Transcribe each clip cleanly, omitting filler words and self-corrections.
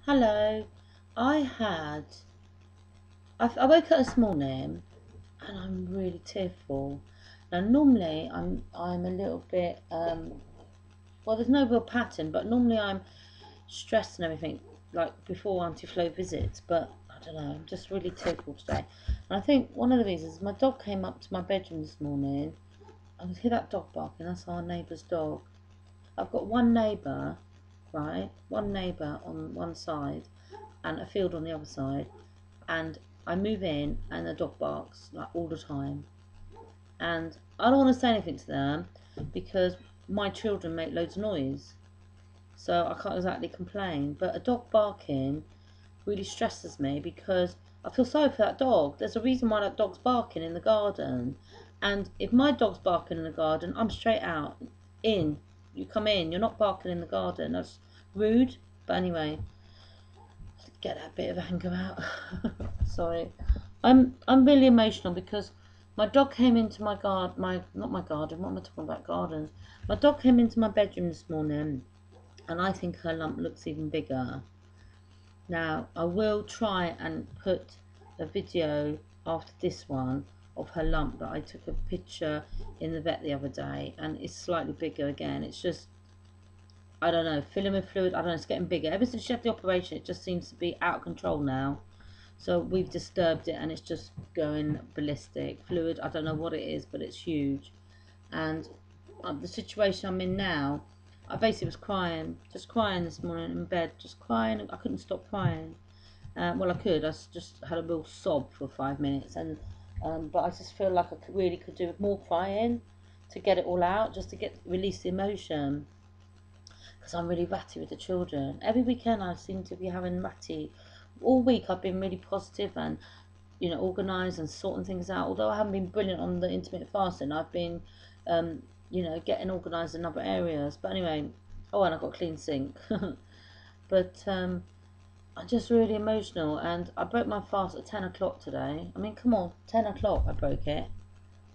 Hello. I had, I woke up this morning and I'm really tearful. Now, normally I'm a little bit, well, there's no real pattern, but normally I'm stressed and everything, like before anti-flow visits, but I don't know, I'm just really tearful today. And I think one of the reasons, my dog came up to my bedroom this morning. I could hear that dog barking, that's our neighbour's dog. I've got one neighbour, right? One neighbour on one side and a field on the other side, and I move in and the dog barks like all the time, and I don't want to say anything to them because my children make loads of noise, so I can't exactly complain, but a dog barking really stresses me because I feel sorry for that dog. There's a reason why that dog's barking in the garden, and if my dog's barking in the garden, I'm straight out. You come in, you're not barking in the garden. That's rude. But anyway, get that bit of anger out. Sorry, I'm really emotional because my dog came into my garden. Not my garden. What am I talking about? Gardens. My dog came into my bedroom this morning, and I think her lump looks even bigger. Now I will try and put a video after this one of her lump that I took a picture in the vet the other day, and it's slightly bigger again. It's just, I don't know, filling with fluid. I don't know, it's getting bigger. Ever since she had the operation, it just seems to be out of control now. So we've disturbed it and it's just going ballistic. Fluid, I don't know what it is, but it's huge. And the situation I'm in now, I basically was crying, just crying this morning in bed, just crying. I couldn't stop crying. Well, I could. I just had a real sob for 5 minutes, and but I just feel like I really could do with more crying to get it all out, just to release the emotion. Because I'm really ratty with the children. Every weekend I seem to be having ratty. All week I've been really positive and, organised and sorting things out. Although I haven't been brilliant on the intermittent fasting, I've been, getting organised in other areas. But anyway, oh, and I've got a clean sink. But I'm just really emotional, and I broke my fast at 10 o'clock today. I mean, come on, 10 o'clock I broke it,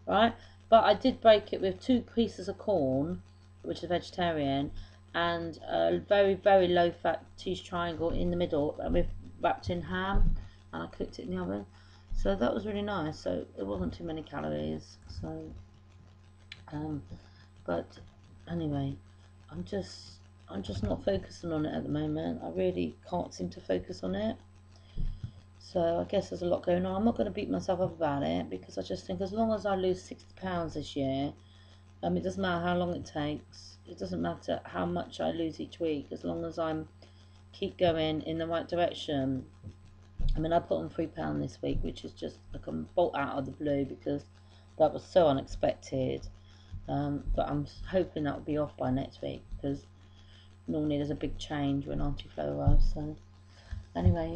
right? But I did break it with 2 pieces of corn, which is vegetarian, and a very, very low fat cheese triangle in the middle with wrapped in ham, and I cooked it in the oven. So that was really nice. So it wasn't too many calories. So, but anyway, I'm just not focusing on it at the moment. I really can't seem to focus on it. So I guess there's a lot going on. I'm not going to beat myself up about it because I just think as long as I lose 60 pounds this year, it doesn't matter how long it takes. It doesn't matter how much I lose each week, as long as I'm keep going in the right direction. I mean, I put on £3 this week, which is just like a bolt out of the blue because that was so unexpected. But I'm hoping that will be off by next week because normally there's a big change when anti-flow arrives. So anyway,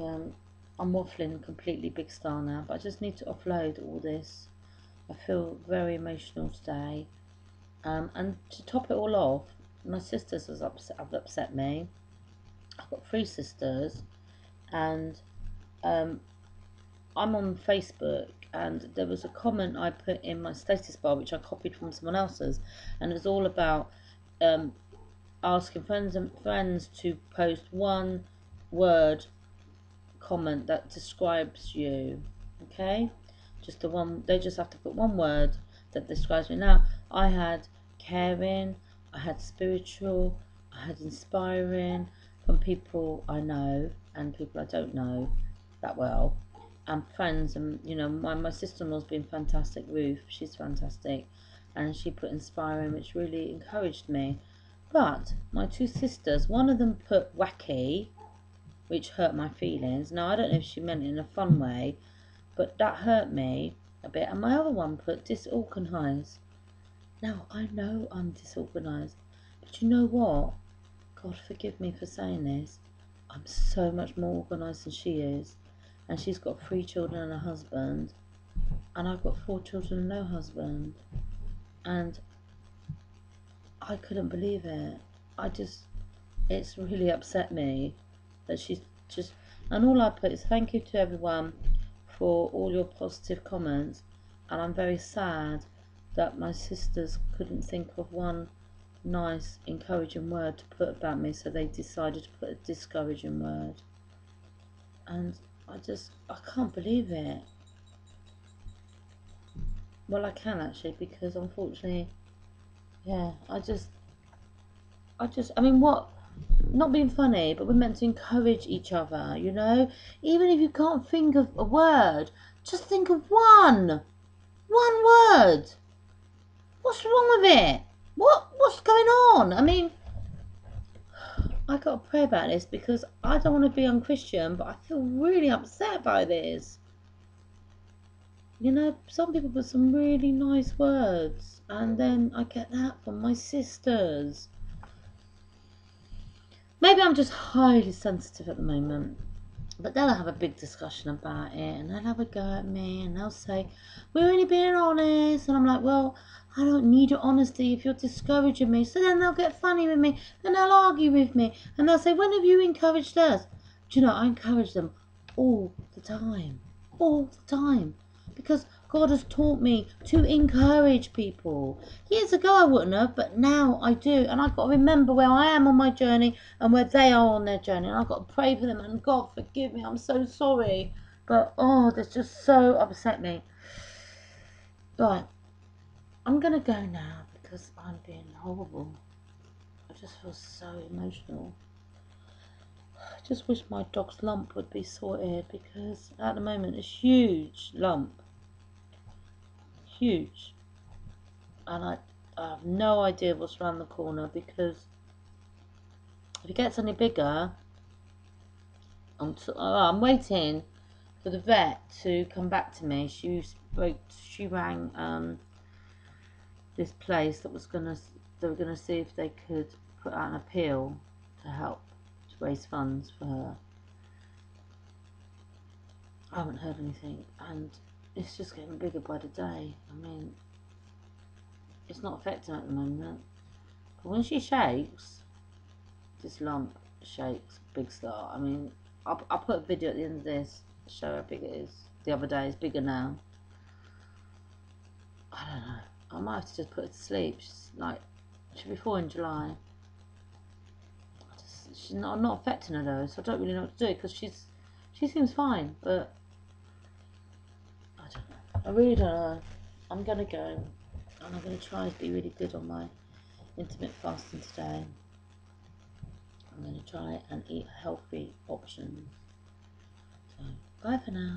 I'm waffling completely big star now, but I just need to offload all this. I feel very emotional today. And to top it all off, my sisters have upset me. I've got 3 sisters, and I'm on Facebook, and there was a comment I put in my status bar which I copied from someone else's, and it was all about asking friends to post one word comment that describes you. Okay, just the one. They just have to put one word that describes me. Now I had caring, I had spiritual, I had inspiring, from people I know and people I don't know that well, and friends. And my sister-in-law's been fantastic. Ruth, she's fantastic, and she put inspiring, which really encouraged me. But my 2 sisters, one of them put wacky, which hurt my feelings. Now I don't know if she meant it in a fun way, but that hurt me a bit. And my other one put disorganized. Now I know I'm disorganized, but you know what? God forgive me for saying this. I'm so much more organised than she is. And she's got 3 children and a husband. And I've got 4 children and no husband. And I couldn't believe it. It's really upset me that she's just... And all I put is thank you to everyone for all your positive comments. And I'm very sad that my sisters couldn't think of one nice, encouraging word to put about me, so they decided to put a discouraging word. And I can't believe it. Well, I can actually, because unfortunately, yeah, I mean, what? Not being funny, but we're meant to encourage each other, you know? Even if you can't think of a word, just think of one word. What's wrong with it? What's going on? I mean, I got to pray about this because I don't want to be unchristian, but I feel really upset by this. You know, some people put some really nice words, and then I get that from my sisters. Maybe I'm just highly sensitive at the moment. But they'll have a big discussion about it, and they'll have a go at me, and they'll say, we're only being honest. And I'm like, well, I don't need your honesty if you're discouraging me. So then they'll get funny with me, then they'll argue with me, and they'll say, when have you encouraged us? Do you know, I encourage them all the time. All the time. Because God has taught me to encourage people. Years ago I wouldn't have, but now I do. And I've got to remember where I am on my journey and where they are on their journey. And I've got to pray for them. And God, forgive me, I'm so sorry. But, oh, that's just so upset me. Right, I'm going to go now because I'm being horrible. I just feel so emotional. I just wish my dog's lump would be sorted, because at the moment it's huge lump. Huge. And I have no idea what's around the corner, because if it gets any bigger, I'm waiting for the vet to come back to me. She rang this place that they were gonna see if they could put out an appeal to help to raise funds for her. I haven't heard anything, and it's just getting bigger by the day. I mean, it's not affecting her at the moment, but when she shakes, this lump shakes, big star. I mean, I'll put a video at the end of this to show how big it is. The other day, it's bigger now. I don't know. I might have to just put her to sleep. She'll be 4 in July. I'm not affecting her though, so I don't really know what to do, because she seems fine, but I don't know. I really don't know. I'm gonna go, and I'm gonna try to be really good on my intermittent fasting today. I'm going to try and eat healthy options. So, bye for now.